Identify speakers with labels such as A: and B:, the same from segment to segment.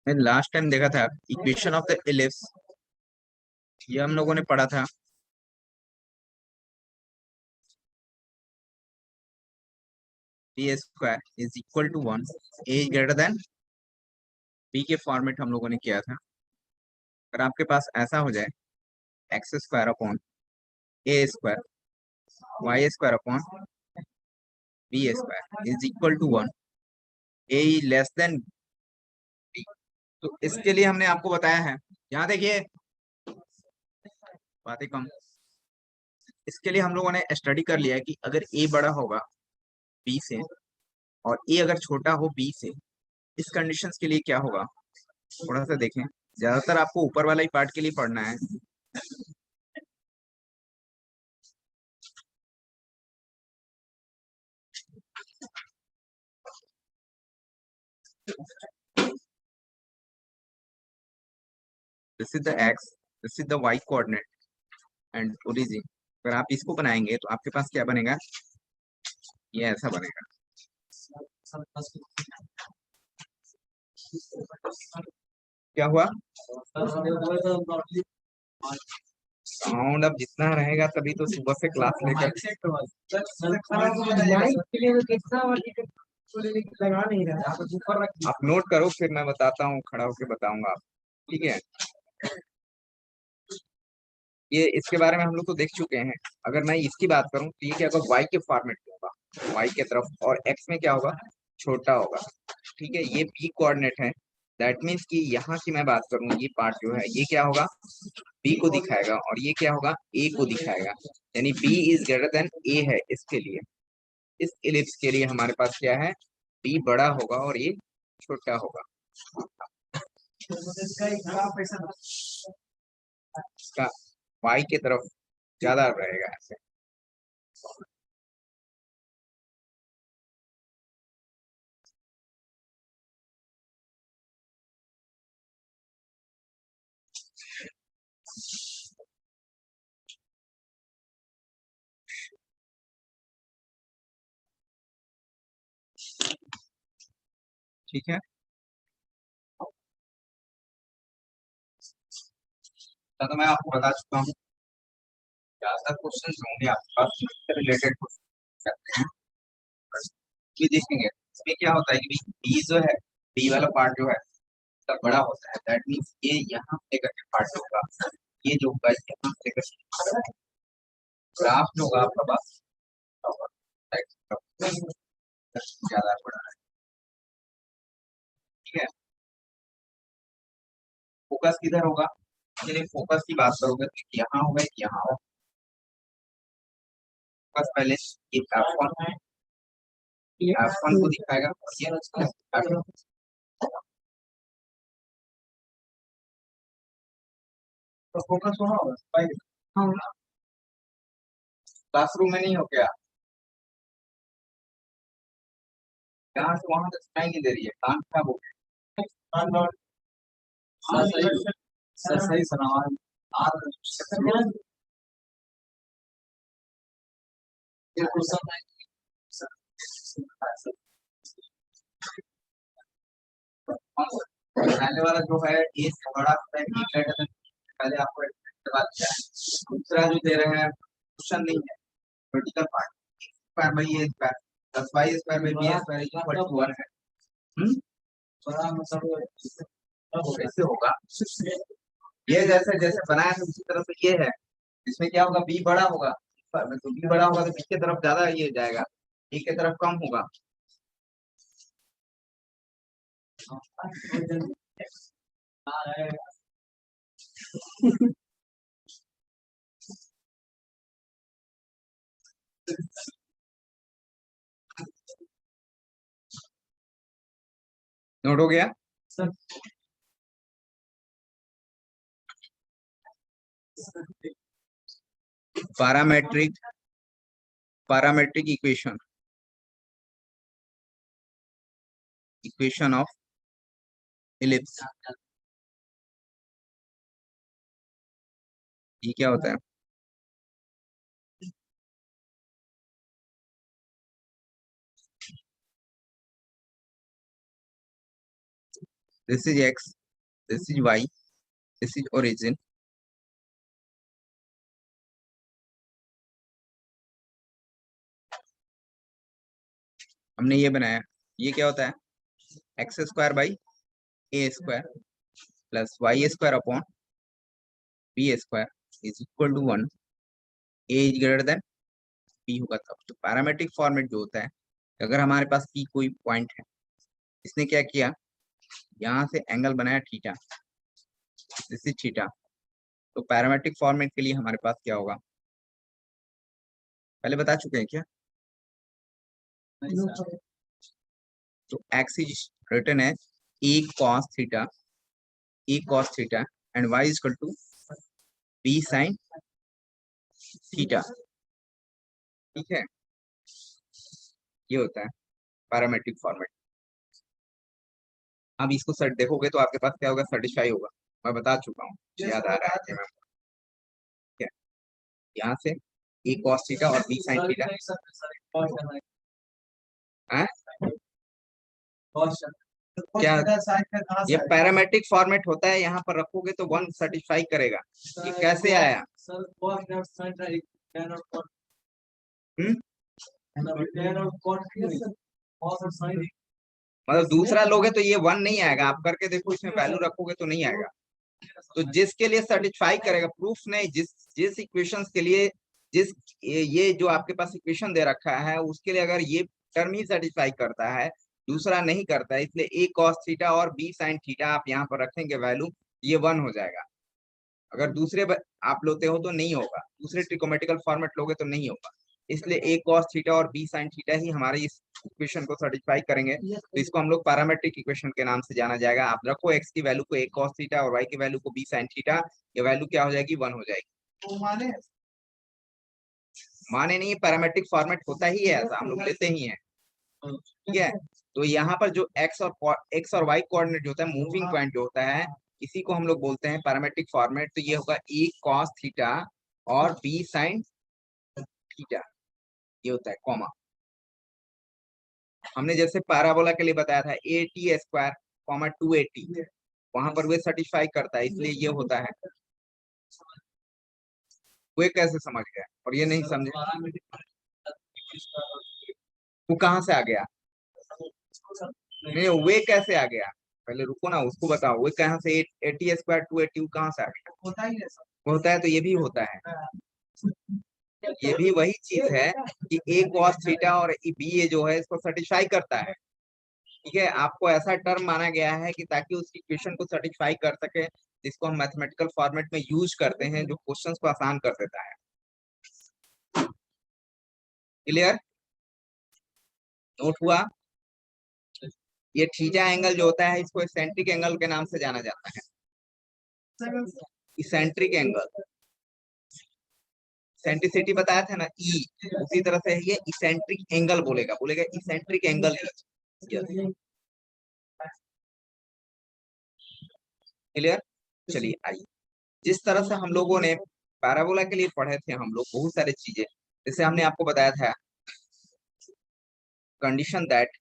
A: मैं last time देखा था इक्वेशन ऑफ द इलिप्स, ये हम लोगों ने पढ़ा था। B square is equal to 1, A greater than B के फॉर्मेट हम लोगों ने किया था। अगर आपके पास ऐसा हो जाए, X square upon A square Y square upon B square is equal to 1, A less than B, तो इसके लिए हमने आपको बताया है, यहाँ देखिए बातें कम। इसके लिए हम लोगों ने स्टडी कर लिया है कि अगर ए बड़ा होगा बी से और ए अगर छोटा हो बी से, इस कंडीशंस के लिए क्या होगा, थोड़ा सा देखें। ज्यादातर आपको ऊपर वाला ही पार्ट के लिए पढ़ना है। This is the X, this is the Y coordinate and origin. अगर आप इसको बनाएंगे तो आपके पास क्या बनेगा, ये ऐसा बनेगा। क्या हुआ, साउंड अब जितना रहेगा तभी तो सुबह से क्लास लेकर। आप नोट करो, फिर मैं बताता हूँ, खड़ा होके बताऊंगा आप, ठीक है। ये इसके बारे में हम लोग तो देख चुके हैं। अगर मैं इसकी बात करूं तो ये क्या होगा, वाई के फॉर्मेट में होगा, वाई के तरफ, और एक्स में क्या होगा, छोटा होगा। ठीक है, ये बी कोऑर्डिनेट है। दैट मीन्स कि यहाँ की मैं बात करूं, ये पार्ट जो है ये क्या होगा, बी को दिखाएगा, और ये क्या होगा, ए को दिखाएगा। यानी बी इज ग्रेटर देन ए है इसके लिए। इस इलिप्स के लिए हमारे पास क्या है, बी बड़ा होगा और ये छोटा होगा। इसका वाई के तरफ ज्यादा रहेगा ऐसे। ठीक है, तो मैं आपको बता चुका हूँ, ज्यादा क्वेश्चन होंगे आपके पास रिलेटेड क्वेश्चन करते हैं। ये देखेंगे इसमें क्या होता है कि बी जो है, बी वाला पार्ट जो है सब बड़ा होता है। दैट मीन्स ये यहाँ से लेकर के पार्ट होगा, ये जो होगा यहाँ से लेकर ग्राफ जो होगा आपका पास ज्यादा बड़ा है। ठीक है, फोकस किधर होगा, चलिए फोकस की बात करोगे तो यहाँ होगा, यहाँ होगा फोकस। पहले ये F1 को दिखाएगा, और ये F2। तो फोकस वहाँ होगा, क्लासरूम में नहीं हो गया, यहाँ से वहां तक सुनाई नहीं दे रही है, कान खराब हो गया। सही सवाल। पहले वाला जो है ए से बड़ा होता है, बी ग्रेटर देन, पहले आपको एक बात क्या है। दूसरा जो दे रहे हैं क्वेश्चन नहीं है, vertical part square by A square plus Y square by B square equal to 1 है। थोड़ा मतलब कैसे होगा, ये जैसे जैसे बनाया है उसी तरह से ये है। इसमें क्या होगा, बी बड़ा होगा, तो बी बड़ा होगा तो बी की तरफ ज्यादा ये जाएगा, बी की तरफ कम होगा। नोट हो गया। Parametric parametric equation, equation of ellipse, ये क्या होता है, this is X, this is Y, this is origin. हमने ये बनाया, ये क्या होता है, X square by A square plus Y square upon B square is equal to 1। A is greater than P होगा तब। तो पैरामेट्रिक फॉर्मेट जो होता है, अगर हमारे पास पी कोई पॉइंट है, इसने क्या किया, यहाँ से एंगल बनाया थीटा, दिस इज थीटा। तो पैरामेट्रिक फॉर्मेट के लिए हमारे पास क्या होगा, पहले बता चुके हैं क्या? तो एक्स इज रिटन है a cos theta and y is equal to b sine theta. ठीक है, ये होता है पैरामेट्रिक फॉर्मेट। अब इसको सर देखोगे तो आपके पास क्या होगा, सेटिस्फाई होगा। मैं बता चुका हूँ, याद आ रहा है कि मैं क्या, यहाँ से ए कॉस थीटा और बी साइन थीटा है क्या, ये पैरामेट्रिक फॉर्मेट होता है। यहाँ पर रखोगे तो वन सेटिस्फाई करेगा। ये कैसे आया? हम्म, मतलब दूसरा लोगे तो ये वन नहीं आएगा, आप करके देखो, इसमें वैल्यू रखोगे तो नहीं आएगा। तो जिसके लिए सेटिस्फाई करेगा, प्रूफ नहीं, जिस जिस इक्वेशंस के लिए, जिस ये जो आपके पास इक्वेशन दे रखा है, उसके लिए अगर ये टर्म ही सेटिस्फाई करता है, दूसरा नहीं करता है, इसलिए ए कॉस थीटा और बी साइन थीटा आप यहाँ पर रखेंगे वैल्यू, ये वन हो जाएगा। अगर दूसरे आप लोते हो तो नहीं होगा, दूसरे ट्रिकोमेट्रिकल फॉर्मेट लोगे तो नहीं होगा। इसलिए ए कॉस थीटा और बी साइन थीटा ही हमारे इस इक्वेशन को सेटिस्फाई करेंगे। तो इसको हम लोग पैरामेट्रिक इक्वेशन के नाम से जाना जाएगा। आप रखो एक्स की वैल्यू को ए कॉस थीटा और वाई की वैल्यू को बी साइन थीटा, ये वैल्यू क्या हो जाएगी, वन हो जाएगी। माने नहीं, पैरामेट्रिक फॉर्मेट होता ही है ऐसा, हम लोग लेते ही हैं। ठीक है, तो यहाँ पर जो एक्स और वाई कोऑर्डिनेट जो होता है, मूविंग पॉइंट जो होता है, इसी को हम लोग बोलते हैं पैरामेट्रिक फॉर्मेट। तो ये होगा ए कॉस थीटा और बी साइन थीटा, ये होता है कॉमा। हमने जैसे पैराबोला के लिए बताया था, ए टी स्क्वायर कॉमा 280, वहां पर वे सेटिस्फाई करता है, इसलिए ये होता है। वे कैसे समझ गए और ये नहीं समझे, वो कहाँ से आ गया? नहीं, वे कैसे आ गया, पहले रुको ना, उसको बताओ। वे कहाँ से, 80 स्क्वायर 280 कहाँ से आ गया? होता है तो ये भी होता है, ये भी वही चीज है कि ए कॉस थीटा और बी ए जो है, इसको सेटिस्फाई करता है। ठीक है, आपको ऐसा टर्म माना गया है कि ताकि उस इक्वेशन को सेटिस्फाई कर सके, जिसको हम मैथमेटिकल फॉर्मेट में यूज करते हैं, जो क्वेश्चंस को आसान कर देता है। क्लियर, नोट हुआ? ये थीटा एंगल जो होता है, इसको इसेंट्रिक एंगल के नाम से जाना जाता है। इसेंट्रिक एंगल, सेंट्रिसिटी बताया था ना, ई, उसी तरह से ये इसेंट्रिक एंगल बोलेगा, बोलेगा इसेंट्रिक एंगल। क्लियर, चलिए आइए, जिस तरह से हम लोगों ने पैराबोला के लिए पढ़े थे हम लोग बहुत सारी चीजें, जैसे हमने आपको बताया था condition that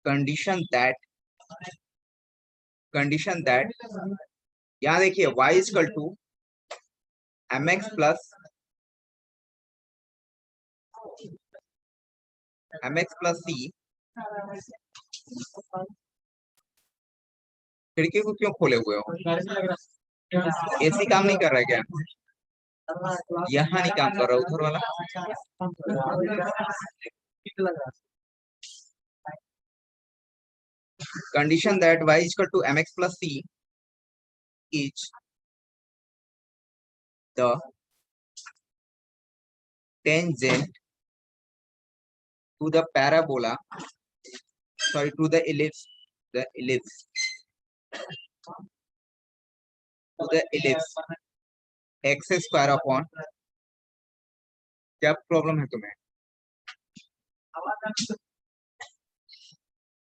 A: condition that condition that यहाँ देखिए, y equal to mx plus c। खिड़की को क्यों खोले हुए हो, एसी काम नहीं कर रहा है क्या? यहाँ नहीं काम कर रहा, उधर वाला। Condition that y equal to mx plus c is the tangent to the parabola, sorry, to the ellipse, to the ellipse x square upon, क्या प्रॉब्लम है तुम्हें,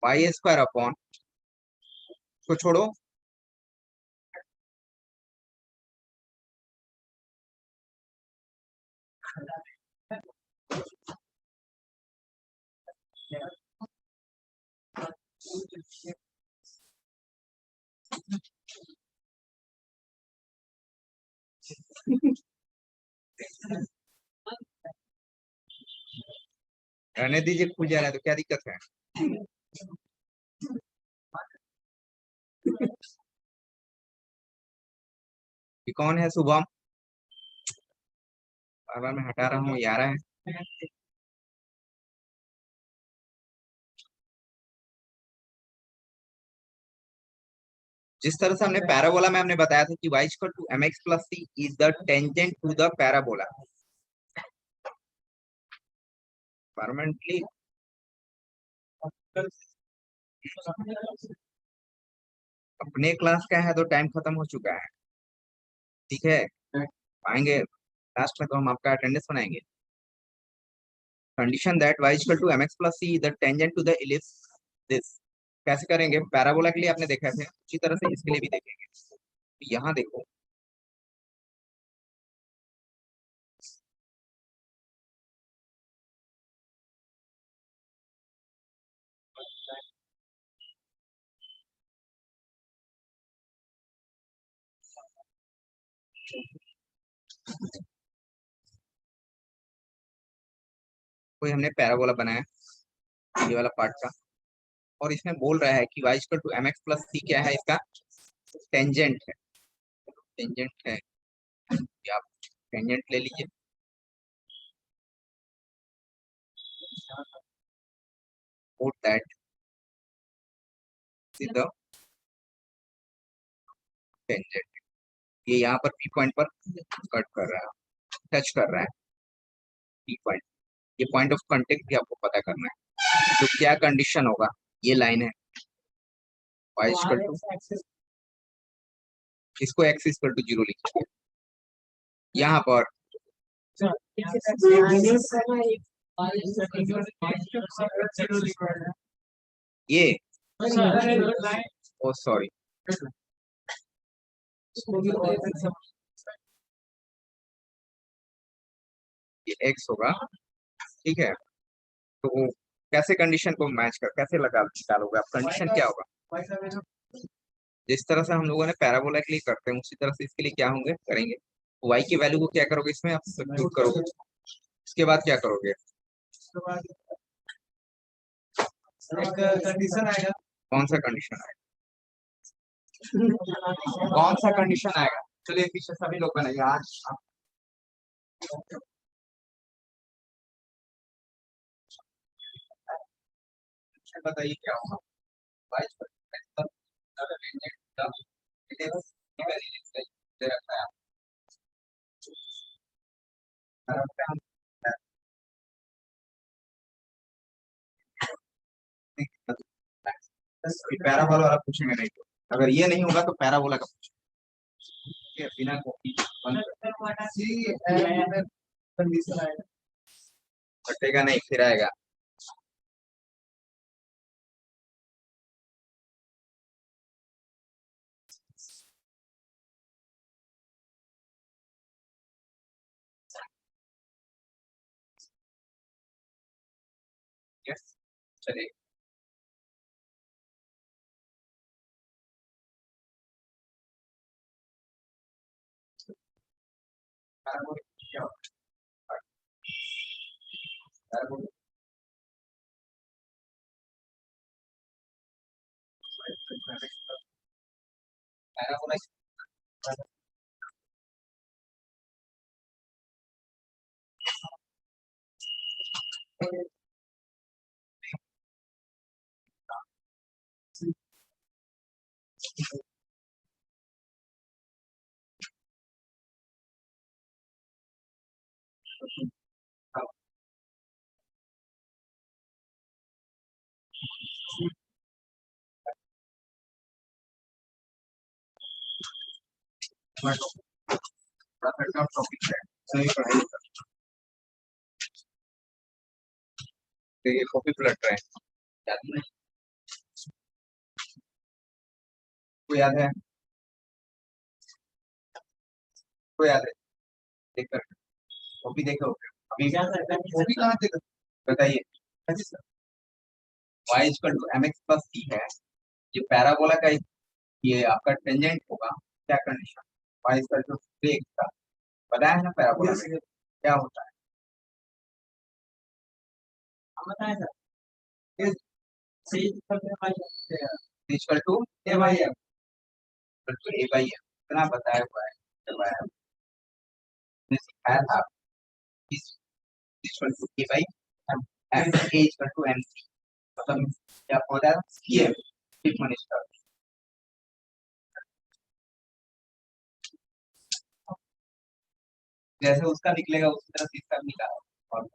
A: y स्क्वायर अपॉन, को छोड़ो, रहने दीजिए, खुल जा रहा है तो क्या दिक्कत है। ये कौन है शुभम? बार बार मैं हटा रहा हूँ, ये आ रहा है। जिस तरह से हमने पैराबोला में हमने बताया था कि y equal to mx plus C is the tangent to the parabola. Permanently अपने क्लास का है तो टाइम खत्म हो चुका है, ठीक है। आएंगे लास्ट में तो हम आपका अटेंडेंस बनाएंगे। Condition that y equal to mx plus C the tangent to the ellipse this. कैसे करेंगे? पैराबोला के लिए आपने देखा थे, उसी तरह से इसके लिए भी देखेंगे। यहाँ देखो, कोई हमने पैराबोला बनाया ये वाला पार्ट का, और इसमें बोल रहा है कि y equal to mx plus c क्या है, इसका टेंजेंट है। टेंजेंट है, ये आप टेंजेंट ले लीजिए। Put that is the tangent। ये यहाँ पर पी पॉइंट पर कट कर रहा है, टच कर रहा है पी पॉइंट। ये पॉइंट ऑफ कांटेक्ट भी आपको पता करना है। तो क्या कंडीशन होगा? ये लाइन है y इक्वल टू, इसको x इक्वल टू 0 लिखिए। यहाँ पर ये, ओ सॉरी, ये x होगा, ठीक है। तो कैसे कंडीशन को मैच कर, कैसे लगा निकालोगे आप? कंडीशन क्या होगा? जिस तरह से हम लोगों ने पैराबोला के लिए करते हैं उसी तरह से इसके लिए क्या होंगे, करेंगे। y की वैल्यू को क्या करोगे, इसमें आप सब्स्टिट्यूट करोगे। इसके बाद क्या करोगे? एक कंडीशन आएगा। कौन सा कंडीशन आएगा? कौन सा कंडीशन आएगा? चलिए पीछे सभी लोग बनाइए आज बताइए क्या होगा। बाईस पैराबोला वाला पूछेंगे नहीं तो, अगर ये नहीं होगा तो पैराबोला का पूछेंगे बिना कॉपी। कटेगा नहीं, फिर आएगा। यस, चलिए। पैराबोला क्या होता है? पैराबोला पैराबोला टॉपिक है, सही पढ़ाई करते हैं, कॉपी पलट रहे हैं। याद नहीं? को याद है? को याद है? देख कर कॉपी देखो अभी, कॉपी कहाँ देखो बताइए। y equal to M x plus c है, ये पैराबोला का ये आपका टेंजेंट होगा, क्या condition, y equal to 3x का पता है ना पैराबोला में क्या होता है, हम बताएं sir, C equal to A by M, equal to A by M, इतना बताया हुआ है, करवाया है, हमने सिखाया था, इस equal to A by M, A equal to M C, मतलब क्या होता है सी एम, चीफ मिनिस्टर, जैसे उसका निकलेगा उसी तरह से इसका भी निकाला, और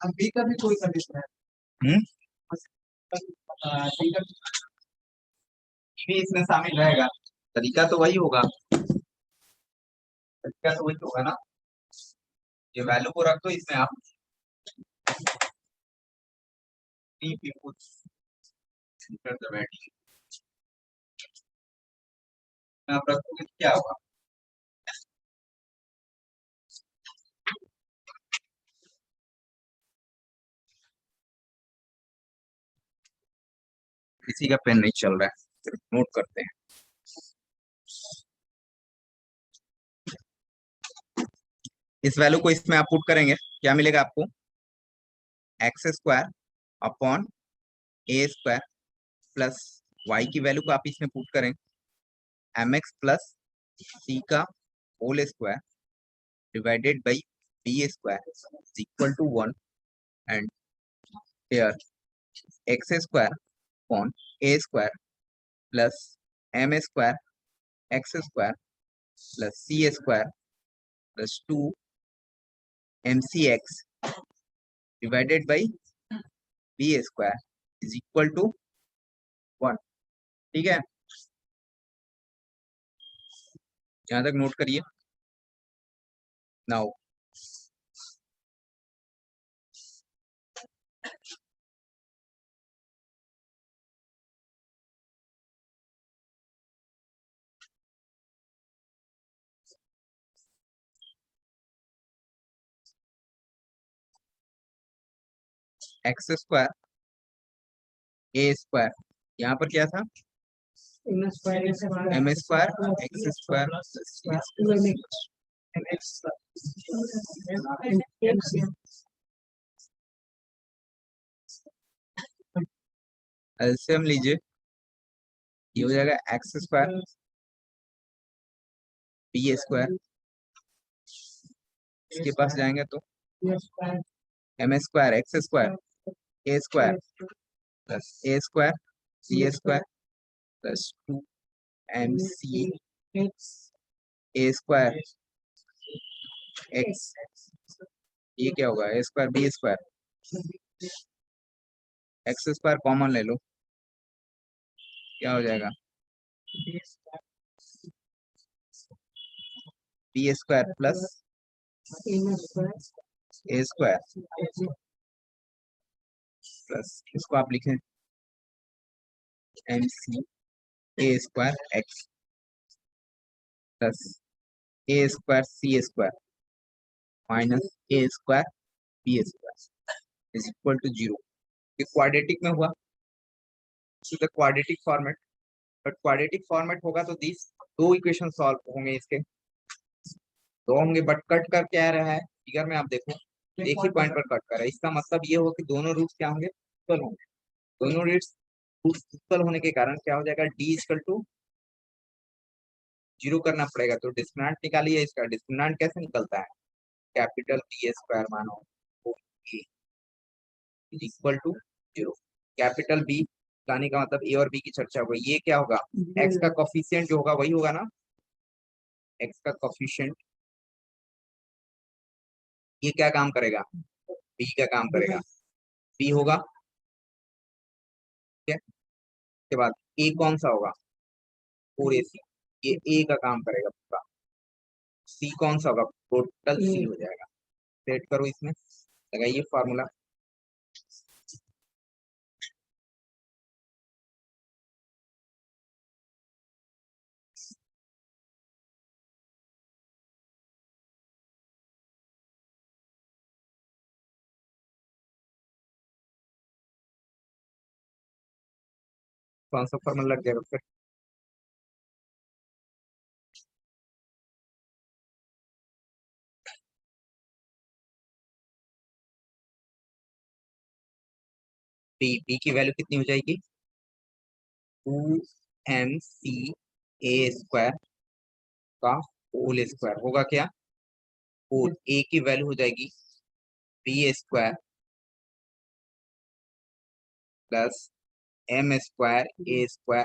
A: अब बी का भी कोई कंडीशन है, सी का भी इसमें शामिल रहेगा, तरीका तो वही होगा, तरीका तो वही होगा ना, ये वैल्यू को रख दो इसमें, आप इनपुट enter the value, आप रखोगे तो क्या होगा, किसी का पेन नहीं चल रहा है, नोट करते हैं, इस वैल्यू को इसमें आप पुट करेंगे, क्या मिलेगा आपको, x square upon A square plus Y की वैल्यू को आप इसमें पुट करें, एम एक्स प्लस सी का whole square divided by B square equal to 1 and here X square upon A square plus M square x square plus C square plus 2 M C X divided by B square is equal to 1, ठीक है, यहाँ तक note करिए। Now X square ए square, यहाँ पर क्या था, M square x square, LCM लीजिए, ये हो जाएगा एक्स स्क्वायर बी स्क्वायर, इसके पास जाएंगे तो m square x square A square plus a square c square plus 2 M C A square x, ये क्या होगा, a square b square, x square common ले लो, क्या हो जाएगा, b square plus a square plus इसको आप लिखें m C A square x plus a square c square minus a square b square is equal to 0, ये quadratic में हुआ, the quadratic format, but quadratic format होगा तो this दो equation solve होंगे, इसके दो होंगे, बट कट कर क्या रहा है फिगर में, आप देखो एक ही पॉइंट पर कट कर रहा है, इसका मतलब ये हो कि दोनों रूट्स क्या होंगे, इक्वल होंगे, दोनों रूट्स इक्वल होने के कारण क्या हो जाएगा, डी इक्वल टू 0 करना पड़ेगा, तो डिस्क्रिमिनेंट निकालिए, इसका डिस्क्रिमिनेंट कैसे निकलता है, कैपिटल बी स्क्वायर मानो इक्वल टू 0, कैपिटल बी लाने का मतलब ए और बी की चर्चा होगी, ये क्या होगा, एक्स का कोफिशिएंट जो होगा वही होगा ना, एक्स का कोफिशिएंट, ये क्या काम करेगा, बी का काम करेगा, बी होगा, ठीक है, उसके बाद ए कौन सा होगा, 4ac, ये ए का काम करेगा पूरा, सी कौन सा होगा, टोटल सी हो जाएगा, सेट करो इसमें, लगाइए फार्मूला, कौन सा फॉर्मूला लग जाएगा फिर? बी की वैल्यू कितनी हो जाएगी? 2mc² का होल स्क्वायर होगा क्या? और ए की वैल्यू हो जाएगी b² plus m² a²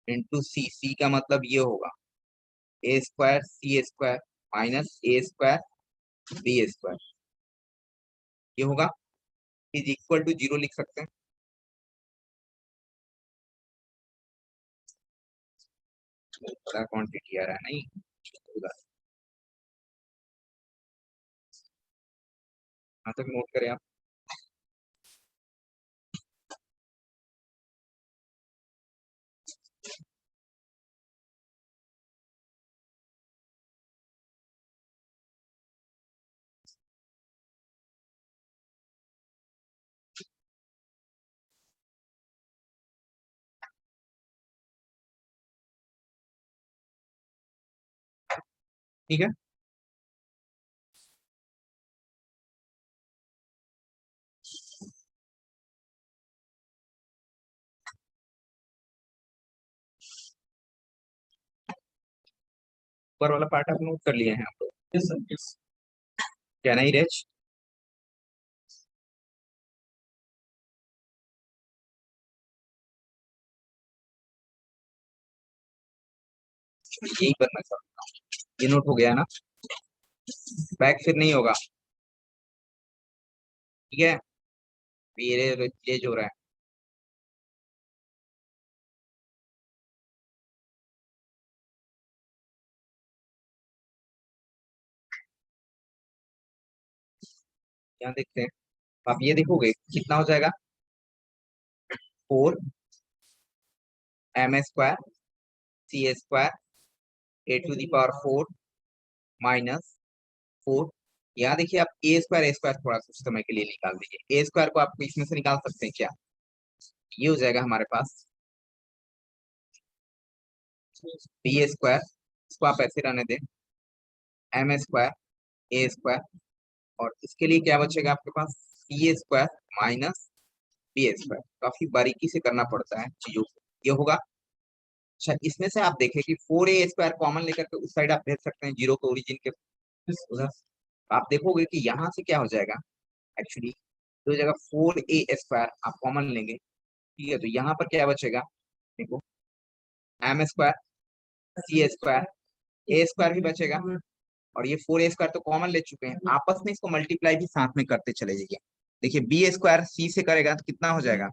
A: into सी का मतलब ये होगा a² c² माइनस a²b², ये होगा इज इक्वल टू 0 लिख सकते हैं। बड़ा क्वांटिटी आ रहा है नहीं उधर, यहाँ तक नोट करें आप। ठीक है, ऊपर वाला पार्ट आप नोट कर लिए हैं आप लोग? Yes sir, yes. क्या नहीं रेच? यही करना चाहता हूँ, ये नोट हो गया ना? बैक फिर नहीं होगा, ठीक है? ये चेंज हो रहा है। यहाँ देखते हैं, आप ये देखोगे कितना हो जाएगा? 4m² c²a⁴ minus 4। यहाँ देखिए आप a² थोड़ा सा समय के लिए निकाल दीजिए, a² को आप इसमें से निकाल सकते हैं क्या? ये हो जाएगा हमारे पास b², इसको आप ऐसे रहने दें, m² a², और इसके लिए क्या बचेगा आपके पास? c² minus b²। काफी बारीकी से करना पड़ता है चीजों को, ये होगा। अच्छा, इसमें से आप देखें कि 4a² कॉमन लेकर के उस साइड आप भेज सकते हैं, जीरो को ओरिजिन के उधर। आप देखोगे कि यहाँ से क्या हो जाएगा, एक्चुअली तो जगह 4a² आप कॉमन लेंगे, ठीक है? तो यहाँ पर क्या बचेगा? देखो, m² c² a² भी बचेगा, और ये 4a² तो कॉमन ले चुके हैं, आपस में इसको मल्टीप्लाई भी साथ में करते चले जाइए। देखिए b² c से करेगा तो कितना हो जाएगा?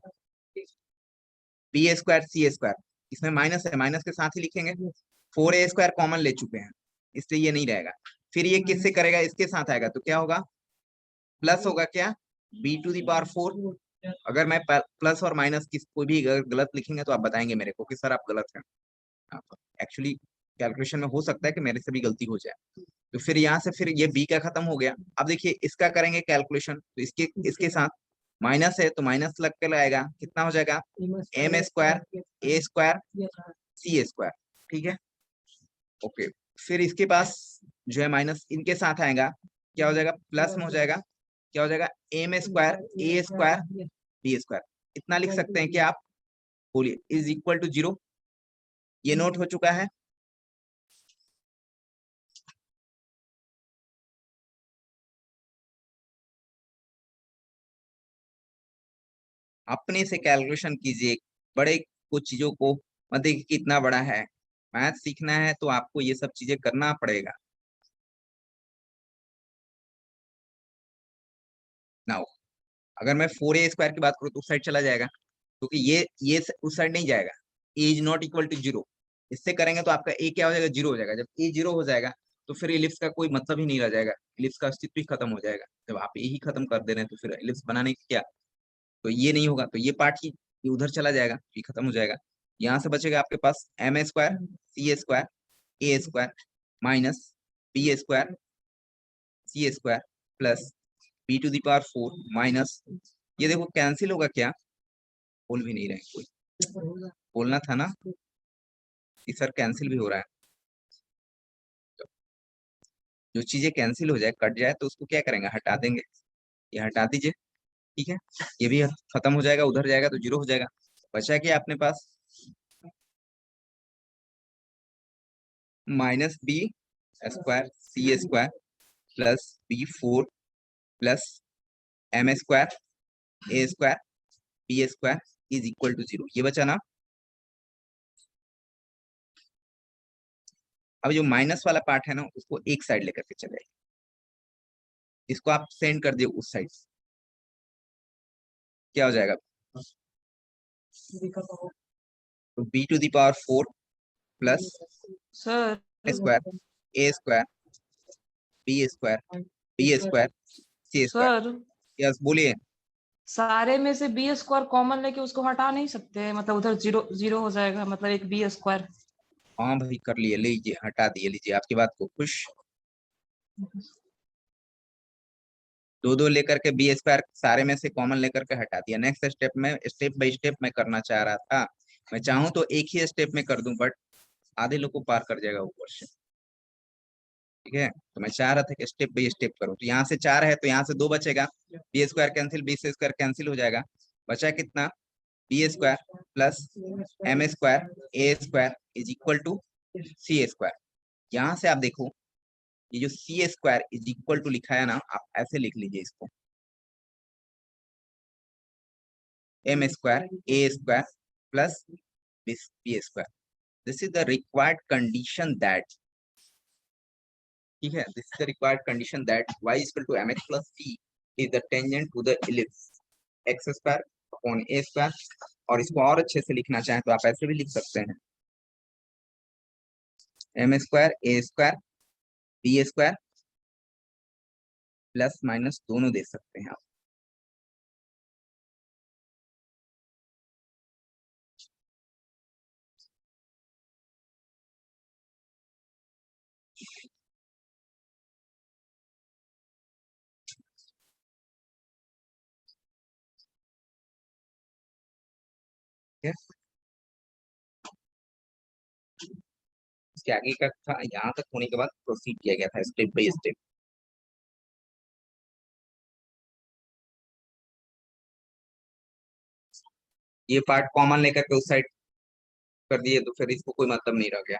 A: b² c², इसमें माइनस है, माइनस के साथ ही लिखेंगे। 4a² कॉमन ले चुके हैं, इसलिए ये नहीं रहेगा। फिर ये किससे करेगा? इसके साथ आएगा तो क्या होगा? प्लस होगा क्या? b⁴। अगर मैं प्लस और माइनस किस कोई भी अगर गलत लिखेंगे तो आप बताएंगे मेरे को कि सर आप गलत हैं। एक्चुअली कैलकुलेशन में हो सकता है कि मेरे से भी गलती हो जाए, तो फिर यहाँ से फिर ये b का खत्म हो गया। अब देखिए इसका करेंगे कैलकुलेशन, तो इसके इसके साथ माइनस है तो माइनस लग के लाएगा, कितना हो जाएगा? m² a² c², ठीक है? ओके, फिर इसके पास जो है माइनस इनके साथ आएगा, क्या हो जाएगा? प्लस में हो जाएगा, क्या हो जाएगा? m² a² b²। इतना लिख सकते हैं कि आप बोलिए इज इक्वल टू 0। ये नोट हो चुका है। अपने से कैलकुलेशन कीजिए, बड़े कुछ चीजों को मत देखिए कि इतना बड़ा है। मैथ सीखना है तो आपको ये सब चीजें करना पड़ेगा ना। अगर मैं 4a² की बात करूँ तो उस साइड चला जाएगा, क्योंकि ये उस साइड नहीं जाएगा। ए इज नॉट इक्वल टू 0, इससे करेंगे तो आपका ए क्या हो जाएगा? 0 हो जाएगा। जब ए 0 हो जाएगा तो फिर इलिप्स का कोई मतलब ही नहीं रह जाएगा, इलिप्स का अस्तित्व ही खत्म हो जाएगा। जब आप ए ही खत्म कर दे रहे हैं तो फिर इलिप्स बनाने की क्या? तो ये नहीं होगा, तो ये पार्ट ही ये उधर चला जाएगा, ये खत्म हो जाएगा। यहाँ से बचेगा आपके पास m² c² a² minus b² c² plus b⁴ minus, ये देखो कैंसिल होगा क्या? बोल भी नहीं रहे कोई, बोलना था ना कि सर कैंसिल भी हो रहा है। तो जो चीजें कैंसिल हो जाए, कट जाए, तो उसको क्या करेंगे, हटा देंगे। ये हटा दीजिए। ठीक है, ये भी खत्म हो जाएगा, उधर जाएगा तो जीरो हो जाएगा। बचा क्या अपने पास, -b² plus b4 plus m² a² is equal to 0। ये बचा ना। अब जो माइनस वाला पार्ट है ना, उसको एक साइड लेकर के चले, इसको आप सेंड कर दिए उस साइड। क्या हो जाएगा, तो b⁴ plus
B: sir
A: square a² b² c²।
B: Sir
A: yes बोलिए।
B: सारे में से बी स्क्वायर कॉमन लेके उसको हटा नहीं सकते, मतलब उधर जीरो जीरो हो जाएगा, मतलब एक बी स्क्वायर।
A: हाँ भाई कर लिए, लीजिए हटा दिए, लीजिए आपकी बात को खुश। दो दो लेकर के b² सारे में से कॉमन लेकर के हटा दिया। नेक्स्ट स्टेप में स्टेप बाय स्टेप मैं करना चाह रहा था। मैं चाहूँ तो एक ही स्टेप में कर दूं, बट आधे लोग को पार कर जाएगा वो क्वेश्चन। ठीक है, तो मैं चाह रहा था कि स्टेप बाय स्टेप करूं। तो यहाँ से 4 है तो यहाँ से 2 बचेगा। b² कैंसिल, b² कैंसिल हो जाएगा। बचा कितना, b² plus m² a² is equal to c²। यहाँ से आप देखो, ये जो c² इज इक्वल टू लिखा है ना, आप ऐसे लिख लीजिए इसको, m² a² plus b²। This is the required condition that, ठीक है, this is the required condition that y equal to mx plus c is the tangent to the ellipse x² upon a²। और इसको और अच्छे से लिखना चाहें तो आप ऐसे भी लिख सकते हैं, m² a² b² plus minus दोनों दे सकते हैं आप। ठीक है, इसके आगे का था, यहाँ तक होने के बाद प्रोसीड किया गया था स्टेप बाय स्टेप। ये पार्ट कॉमन लेकर के उस साइड कर दिए तो फिर इसको कोई मतलब नहीं रह गया।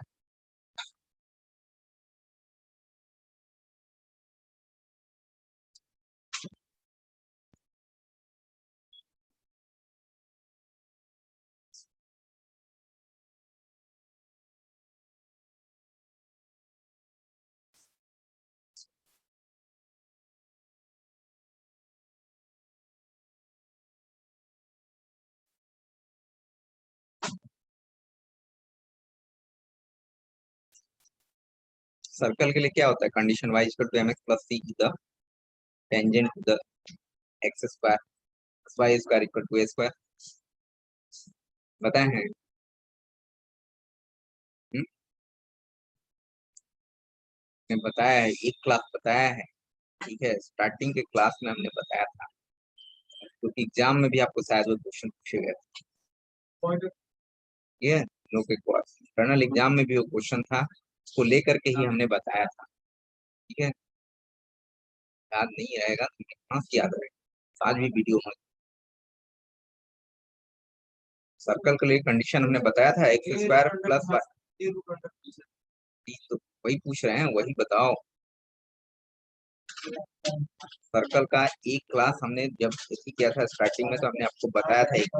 A: सर्कल के लिए क्या होता है, condition y equal to mx plus c the tangent to the x² y² equal to a²। बताए हैं। हम्म, ने बताया है, एक क्लास बताया है। ठीक है, स्टार्टिंग के क्लास में हमने बताया था, क्योंकि एग्जाम में भी आपको शायद वो क्वेश्चन पूछे गए थे। ये लोग के इंटरनल एग्जाम में भी वो क्वेश्चन था, उसको लेकर के ही हमने बताया था। ठीक है, याद नहीं रहेगा तो कहाँ से याद रहेगा, आज भी वीडियो में सर्कल के लिए कंडीशन हमने बताया था x² प्लस तो वही पूछ रहे हैं, वही बताओ। सर्कल का एक क्लास हमने जब इसी किया था स्टार्टिंग में, तो हमने आपको बताया था एक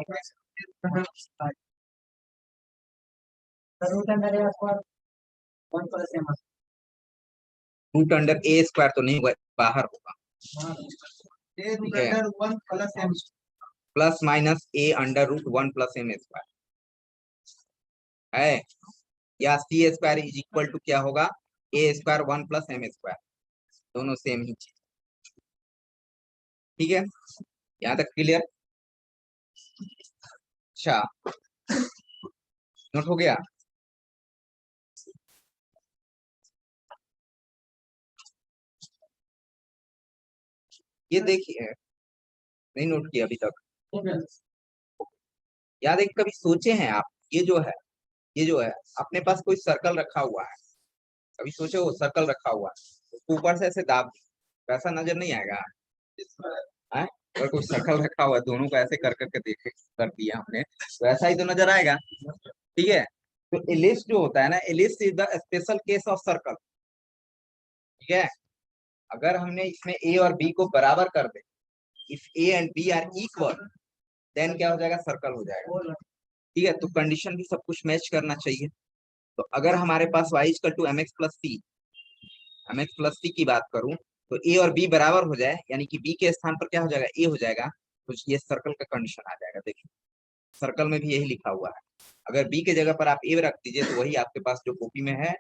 A: रूट अंडर a² तो नहीं हुआ, बाहर होगा। ठीक है, plus minus a√1 plus m² है, या c² इज इक्वल टू क्या होगा, a² 1 प्लस m²। दोनों सेम ही चीज। ठीक है, यहाँ तक क्लियर। अच्छा, नोट हो गया। ये देखिए, नहीं नोट किया अभी तक। याद है कि कभी सोचे हैं आप, ये जो है अपने पास कोई सर्कल रखा हुआ है, कभी सोचे वो सर्कल रखा हुआ है, उसको ऊपर से ऐसे दाब दी, वैसा नजर नहीं आएगा हैं? अगर कोई सर्कल रखा हुआ है, दोनों को ऐसे कर करके देखे कर दिया हमने, तो ऐसा ही तो नजर आएगा। ठीक है, तो एलिप्स जो होता है ना, ellipse is the special case of circle. ठीक है, अगर हमने इसमें ए और बी को बराबर कर दे, if a and b are equal, then क्या हो जाएगा, सर्कल हो जाएगा। ठीक है, तो कंडीशन भी सब कुछ मैच करना चाहिए। तो अगर हमारे पास y equal to M x plus c, m x plus c की बात करूं, तो ए और बी बराबर हो जाए, यानी कि बी के स्थान पर क्या हो जाएगा, ए हो जाएगा, तो ये सर्कल का कंडीशन आ जाएगा। देखिए सर्कल में भी यही लिखा हुआ है, अगर बी के जगह पर आप ए रख दीजिए तो वही आपके पास जो कॉपी में है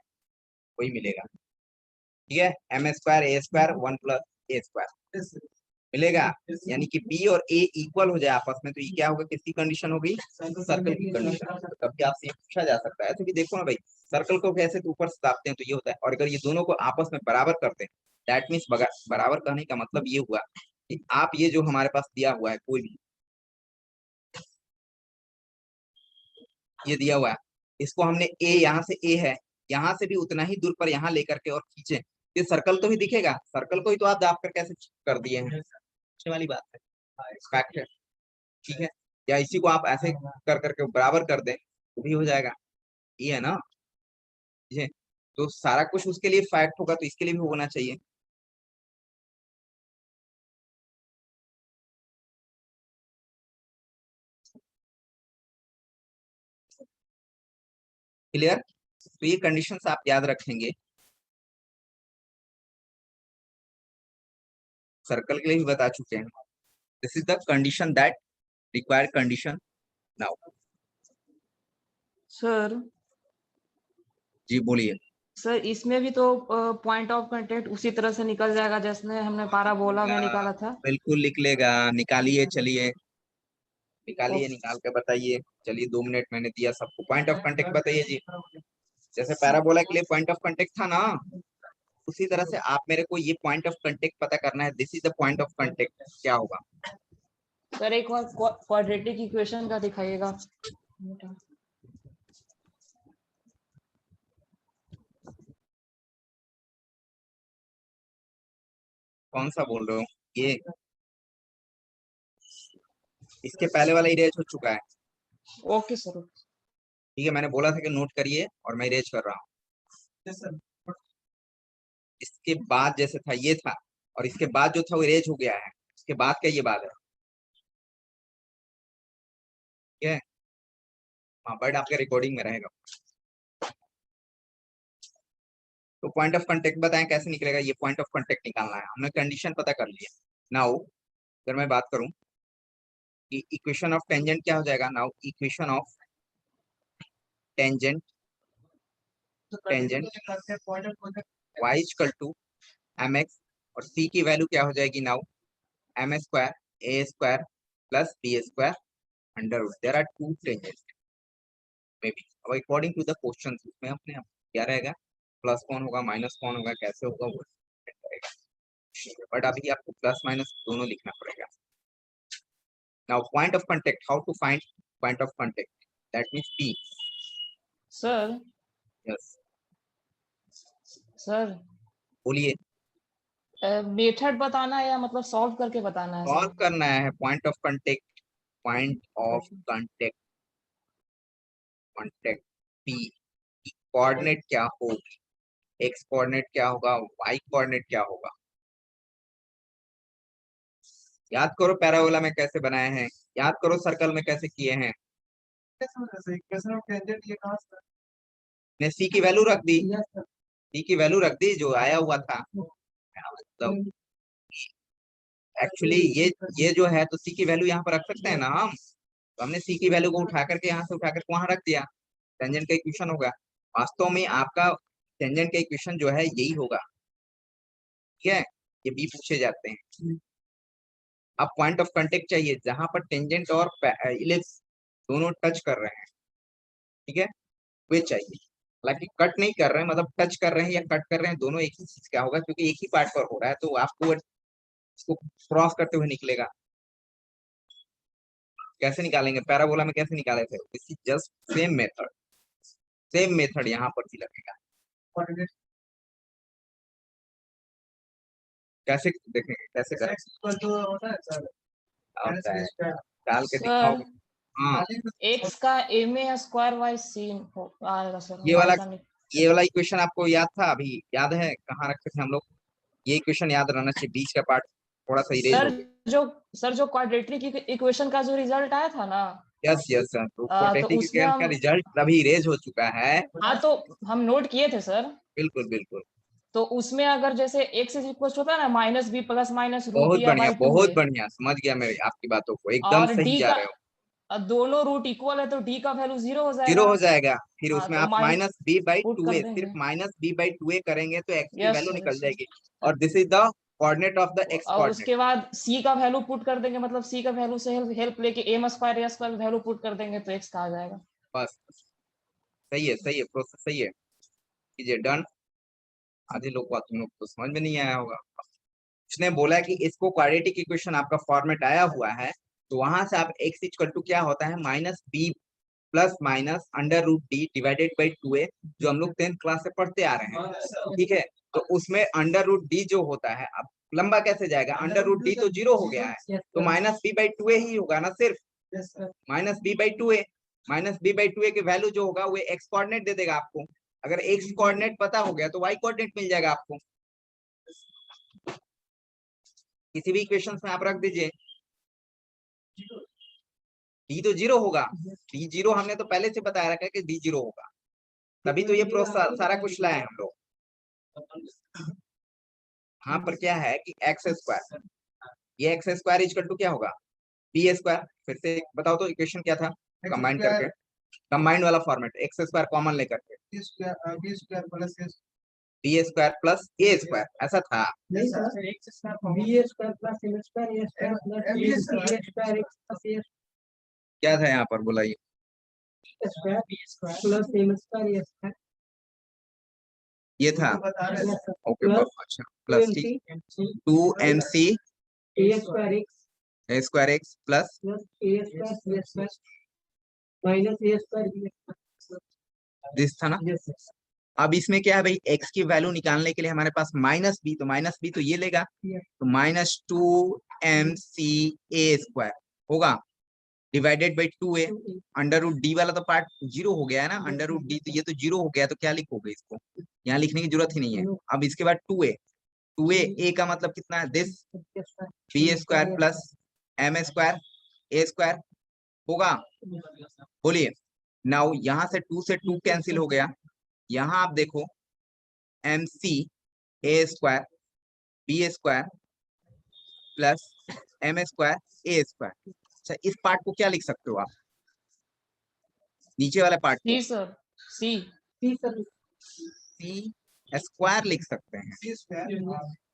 A: वही मिलेगा। ठीक है, M square A square one plus a square मिलेगा, यानी कि बी और ए इक्वल हो जाए आपस में, तो ये क्या होगा, किसकी कंडीशन हो गई, सर्कल की कंडीशन। तो कभी आपसे ये पूछा जा सकता है, तो कि देखो ना भाई, सर्कल को कैसे तो ऊपर से दाबते हैं तो ये होता है, और अगर ये दोनों को आपस में बराबर करते हैं, दैट मीन्स बराबर कहने का मतलब ये हुआ कि आप ये जो हमारे पास दिया हुआ है, कोई भी ये दिया हुआ है, इसको हमने ए, यहाँ से ए है, यहाँ से भी उतना ही दूर पर यहाँ लेकर के और खींचे, ये सर्कल तो ही दिखेगा, सर्कल को ही तो आप दाब कर कैसे कर दिए हैं, अच्छी वाली बात है, फैक्ट है। ठीक है, या इसी को आप ऐसे कर करके बराबर कर दें तो भी हो जाएगा, ये है ना। ठीक है, तो सारा कुछ उसके लिए फैक्ट होगा, तो इसके लिए भी होना चाहिए। क्लियर, तो ये कंडीशंस आप याद रखेंगे, सर्कल के लिए भी बता चुके हैं। This is the condition that required condition now.
B: Sir
A: ji बोलिए।
B: सर इसमें भी तो पॉइंट ऑफ कांटेक्ट उसी तरह से निकल जाएगा जैसे हमने पाराबोला में निकाला था।
A: बिल्कुल लिख लेगा, निकालिए, चलिए निकालिए,
B: ओके
A: निकाल के बताइए। चलिए 2 मिनट मैंने दिया सबको, पॉइंट ऑफ कांटेक्ट बताइए जी। जैसे पैराबोला के लिए पॉइंट ऑफ कांटेक्ट था ना, उसी तरह से आप मेरे को ये पॉइंट ऑफ कांटेक्ट पता करना है, this is the point of contact, क्या होगा।
B: सर, एक बार क्वाड्रेटिक इक्वेशन का दिखाइएगा।
A: कौन सा बोल रहे हो, ये इसके पहले वाला इरेज हो चुका है।
B: Okay sir.
A: ठीक है, मैंने बोला था कि नोट करिए और मैं इरेज कर रहा हूँ। इसके बाद जैसे था ये था, और इसके बाद जो था वो इरेज हो गया है, इसके बाद क्या ये बात है। ठीक है, हाँ बट आपके रिकॉर्डिंग में रहेगा। तो पॉइंट ऑफ कांटेक्ट बताएं कैसे निकलेगा, ये पॉइंट ऑफ कांटेक्ट निकालना है, हमने कंडीशन पता कर लिया। नाउ अगर मैं बात करूं कि इक्वेशन ऑफ टेंजेंट क्या हो जाएगा, now equation of tangent, tangent y equal to M X, और c की वैल्यू क्या हो जाएगी, now M square A square plus B square under root, there are two tangent may be. अब according to the question उसमें अपने आप क्या रहेगा, प्लस कौन होगा माइनस कौन होगा कैसे होगा वो करेगा, बट अभी आपको प्लस माइनस दोनों लिखना पड़ेगा। Now point of contact, how to find point of contact, that means p।
B: Sir
A: yes
B: sir
A: बोलिए।
B: मेथड बताना है या मतलब सॉल्व करके बताना है
A: सॉल्व
B: सर?
A: करना है point of contact, point of contact, contact p की कोऑर्डिनेट क्या होगी, x कोऑर्डिनेट क्या होगा, y कोऑर्डिनेट क्या होगा। याद करो पैराबोला में कैसे बनाए हैं, याद करो सर्कल में कैसे किए हैं। ने c की वैल्यू रख दी, c की वैल्यू रख दी जो आया हुआ था, मतलब एक्चुअली ये जो है, तो c की वैल्यू यहाँ पर रख सकते हैं ना हम, तो हमने c की वैल्यू को उठा करके यहाँ से उठा करके वहां रख दिया, टेंजेंट का इक्वेशन होगा। वास्तव में आपका टेंजेंट का इक्वेशन जो है यही होगा। ठीक है, ये बी पूछे जाते हैं। अब पॉइंट ऑफ कांटेक्ट चाहिए जहां पर टेंजेंट और इलिप्स दोनों टच कर रहे हैं। ठीक है, वे चाहिए, हालांकि कट नहीं कर रहे हैं, मतलब टच कर रहे हैं या कट कर रहे हैं, दोनों एक ही चीज का होगा, क्योंकि एक ही पार्ट पर हो रहा है, तो आपको इसको क्रॉस करते हुए निकलेगा। कैसे निकालेंगे, पैराबोला में कैसे निकाले थे, इसी जस्ट सेम मेथड यहाँ पर भी लगेगा। कैसे देखेंगे, कैसे करें, आता है डाल के दिखाओ।
B: सर
A: हाँ
B: x का a में या स्क्वायर वाई सी आएगा सर,
A: ये
B: y
A: वाला
B: का नहीं।
A: ये वाला इक्वेशन आपको याद था, अभी याद है कहाँ रखे थे हम लोग, ये इक्वेशन याद रहना चाहिए, बीच का पार्ट थोड़ा सा इरेज
B: सर
A: हो गया।
B: जो सर जो क्वाड्रेटिक इक्वेशन का जो रिजल्ट आया था ना,
A: यस यस सर, तो
B: तो
A: क्वाड्रेटिक
B: उसमें
A: इक्वेशन का
B: हम,
A: रिजल्ट अभी इरेज हो चुका है।
B: हाँ तो हम नोट किए थे सर।
A: बिल्कुल बिल्कुल,
B: तो उसमें अगर जैसे x इज इक्वल होता है ना minus B plus minus root
A: बहुत
B: या
A: बढ़िया
B: बाई टू
A: बहुत
B: ए,
A: बढ़िया, समझ गया मेरी आपकी बातों को, एकदम
B: और
A: सही
B: d
A: जा
B: का
A: रहे हो।
B: दोनों रूट इक्वल है तो d का वैल्यू 0 हो
A: जीरो
B: जाएगा।
A: हो जाएगा, फिर
B: हाँ
A: उसमें
B: तो
A: आप
B: माइन
A: minus B by
B: put
A: two
B: कर
A: ए, सिर्फ
B: देंगे।
A: Minus B by two A करेंगे तो एक्स की
B: यस
A: वैल्यू
B: सर,
A: निकल
B: यस सर।
A: जाएगी, और this is the coordinate of the X
B: और
A: कोऑर्डिनेट।
B: उसके बाद c का वैल्यू पुट कर देंगे, मतलब c का वैल्यू से हेल्प लेके a स्क्वायर या स्क्वायर वैल्यू पुट कर देंगे तो x का आ जाएगा।
A: बस सही है, प्रोसेस सही है, कीजिए डन। आधे लोग को तुम लोग को समझ में नहीं आया होगा। उसने बोला कि इसको क्वाड्रेटिक इक्वेशन आपका फॉर्मेट आया हुआ है, तो वहां से आप एक्स इक्वल टू क्या होता है, minus B plus minus under root d divided by two a, जो हम लोग 10th क्लास से पढ़ते आ रहे हैं, ठीक है। तो उसमें अंडर रूट डी जो होता है, अब लंबा कैसे जाएगा, अंडर रूट डी तो जीरो हो गया है, तो minus B by two a ही होगा ना, सिर्फ minus B by two a, minus B by two a की वैल्यू जो होगा वो एक्स कोऑर्डिनेट दे देगा आपको। अगर एक्स कोऑर्डिनेट पता हो गया तो वाई कोऑर्डिनेट मिल जाएगा आपको, किसी भी इक्वेशन में आप रख दीजिए। डी तो जीरो होगा, डी जीरो हमने तो पहले से बताया रखा है कि डी जीरो होगा, तभी तो ये प्रोसेस सारा कुछ लाए हम लोग। यहाँ पर क्या है कि एक्स स्क्वायर, ये एक्स स्क्वायर इक्वल टू क्या होगा, बी स्क्वायर। फिर से बताओ तो इक्वेशन क्या था, कंबाइन करके, कंबाइंड वाला फॉर्मेट, एक्स स्क्वायर कॉमन लेकर के b square plus a square, ऐसा था।
C: नहीं sir, x square b square plus M square A square plus B square x plus a
A: क्या था यहाँ पर, बोला ये
C: square b square plus M square ए स्क्वायर,
A: ये था, ओके अच्छा, plus t two M C
C: A square
A: x plus
C: plus a square b square minus a square b square,
A: this था ना।
C: Yes sir.
A: अब इसमें क्या है भाई, एक्स की वैल्यू निकालने के लिए हमारे पास माइनस बी, तो माइनस बी तो ये लेगा, तो माइनस टू एम सी ए स्क्वायर होगा divided by two A, under root D वाला तो पार्ट जीरो हो गया है ना, अंडर रूट डी तो ये तो जीरो हो गया, तो क्या लिखोगे इसको, यहाँ लिखने की जरूरत ही नहीं है। अब इसके बाद टू ए का मतलब कितना है, this B square plus M square A square होगा, बोलिए। नाउ यहाँ से टू कैंसिल हो गया, यहाँ आप देखो एम सी ए square b square plus M square ए स्क्वायर। अच्छा, इस पार्ट को क्या लिख सकते हो आप, नीचे वाले पार्ट को
B: सी सर, सी
A: सी स्क्वायर लिख सकते हैं,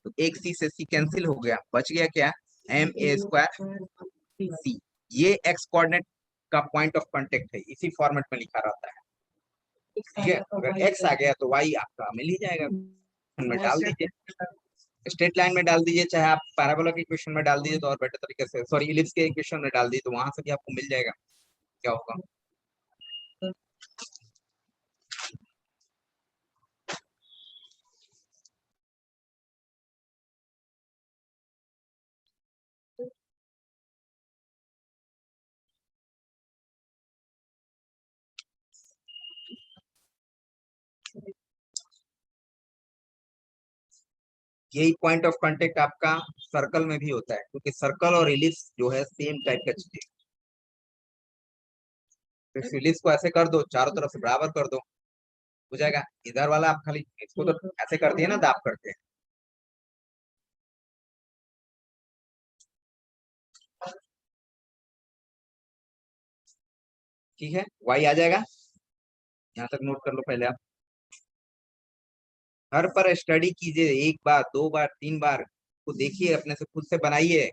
A: तो एक सी से सी कैंसिल हो गया, बच गया क्या, एम ए स्क्वायर सी। ये एक्स कोऑर्डिनेट का पॉइंट ऑफ कांटेक्ट है, इसी फॉर्मेट में लिखा रहता है, ठीक है। अगर एक्स आ गया तो वाई आपका मिल ही जाएगा, में डाल दीजिए, स्ट्रेट लाइन में डाल दीजिए, चाहे आप पैराबोला के इक्वेशन में डाल दीजिए तो और बेटर तरीके से, सॉरी इलिप्स के इक्वेशन में डाल दीजिए तो वहां से भी आपको मिल जाएगा क्या होगा। यही पॉइंट ऑफ कांटेक्ट आपका सर्कल में भी होता है, क्योंकि सर्कल और इलिप्स जो है सेम टाइप का चीज है। तो इलिप्स को ऐसे कर दो, चारों तरफ से बराबर कर दो, हो जाएगा। इधर वाला आप खाली इसको तो ऐसे कर दिए ना, दाब करके, ठीक है, वाई आ जाएगा। यहाँ तक नोट कर लो पहले आप, हर पर स्टडी कीजिए, एक बार दो बार तीन बार को देखिए, अपने से खुद से बनाइए।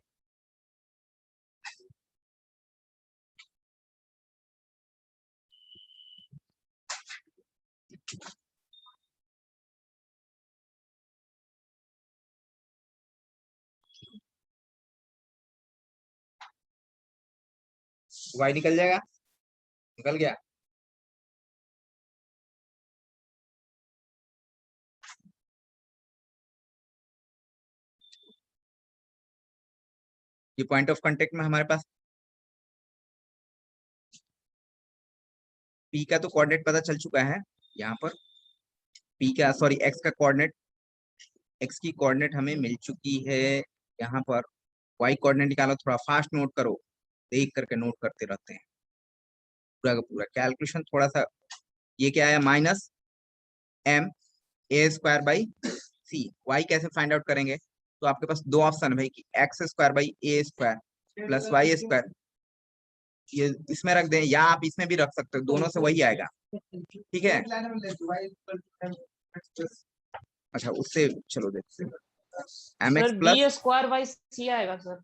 A: y निकल जाएगा, निकल गया। ये पॉइंट ऑफ कांटेक्ट में हमारे पास p का तो कोऑर्डिनेट पता चल चुका है यहाँ पर, p का सॉरी x का कोऑर्डिनेट, x की कोऑर्डिनेट हमें मिल चुकी है यहाँ पर। y कोऑर्डिनेट निकालो, थोड़ा फास्ट नोट करो, देख करके नोट करते रहते हैं पूरा का पूरा कैलकुलेशन थोड़ा सा। ये क्या है, minus m a square by C. y कैसे फाइंड आउट करेंगे, तो आपके पास दो ऑप्शन है भाई कि x square by a square plus Y square, ये इसमें रख दें या आप इसमें भी रख सकते हो, दोनों से वही आएगा, ठीक है। अच्छा उससे चलो देखते हैं m x
B: sir
A: plus,
B: B square by c आएगा सर।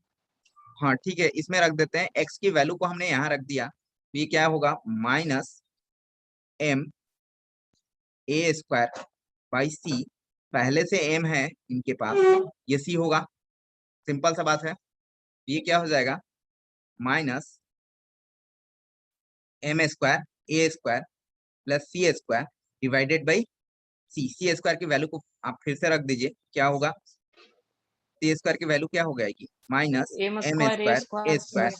A: हाँ ठीक है, इसमें रख देते हैं, x की वैल्यू को हमने यहाँ रख दिया, तो ये क्या होगा, minus m a square by c. पहले से m है इनके पास, ये c होगा, सिंपल सा बात है। ये क्या हो जाएगा, minus m square a square plus C square divided by C square की वैल्यू को आप फिर से रख दीजिए, क्या होगा, सी स्क्वायर की वैल्यू क्या हो जाएगी, माइनस
B: एम
A: एम
B: स्क्वायर ए
A: स्क्वायर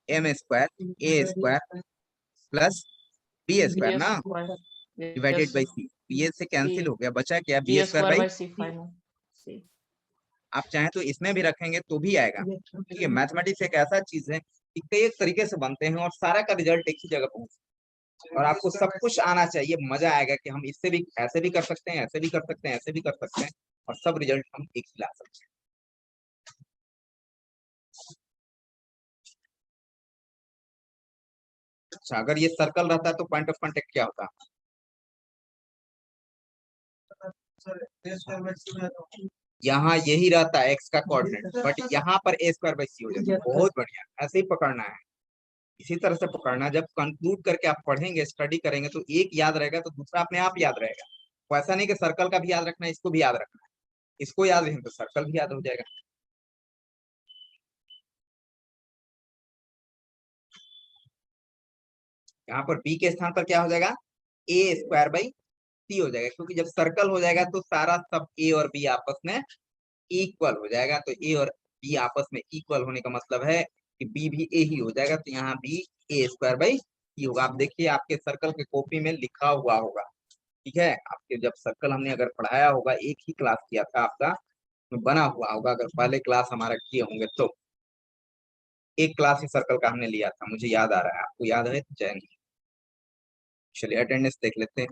A: ए
B: square
A: square
B: plus B square
A: m square ए square plus B square
B: b
A: ना,
B: स्क्वायर
A: डिवाइडेड बाई सी। ये से कैंसिल हो गया, बचा क्या, b
B: b
A: square
B: square
A: by.
B: By c final c.
A: आप चाहें तो इसमें भी रखेंगे तो भी आएगा, ठीक है। मैथमेटिक्स एक ऐसा चीज है कि कई एक तरीके से बनते हैं और सारा का रिजल्ट एक ही जगह पहुंचे, और आपको सब कुछ आना चाहिए, मजा आएगा कि हम इससे भी ऐसे भी कर सकते हैं, ऐसे भी कर सकते हैं, ऐसे भी कर सकते हैं, और सब रिजल्ट हम एक ही ला सकते हैं। अच्छा अगर ये सर्कल रहता तो पॉइंट ऑफ कांटेक्ट क्या होता, यहाँ यही रहता है x का कोऑर्डिनेट, बट यहाँ पर a स्क्वायर बाई सी हो जाता है। बहुत बढ़िया, ऐसे ही पकड़ना है, इसी तरह से पकड़ना है। जब कंक्लूड करके आप पढ़ेंगे, स्टडी करेंगे, तो एक याद रहेगा तो दूसरा अपने आप याद रहेगा। तो ऐसा नहीं कि सर्कल का भी याद रखना है, इसको भी याद रखना है, इसको याद रखेंगे तो सर्कल भी याद हो जाएगा। यहाँ पर b के स्थान पर क्या हो जाएगा, a स्क्वायर बाई सी हो जाएगा, क्योंकि जब सर्कल हो जाएगा तो सारा सब a और b आपस में इक्वल हो जाएगा। तो a और b आपस में इक्वल होने का मतलब है कि b भी a ही हो जाएगा, तो यहाँ b a स्क्वायर बाई सी होगा। आप देखिए आपके सर्कल के कॉपी में लिखा हुआ होगा, ठीक है। आपके जब सर्कल हमने अगर पढ़ाया होगा, एक ही क्लास किया था आपका, तो बना हुआ होगा, अगर पहले क्लास हमारा किए होंगे तो एक क्लास ही सर्कल का हमने लिया था, मुझे याद आ रहा है, आपको याद है तो चलिए अटेंडेंस देख लेते हैं।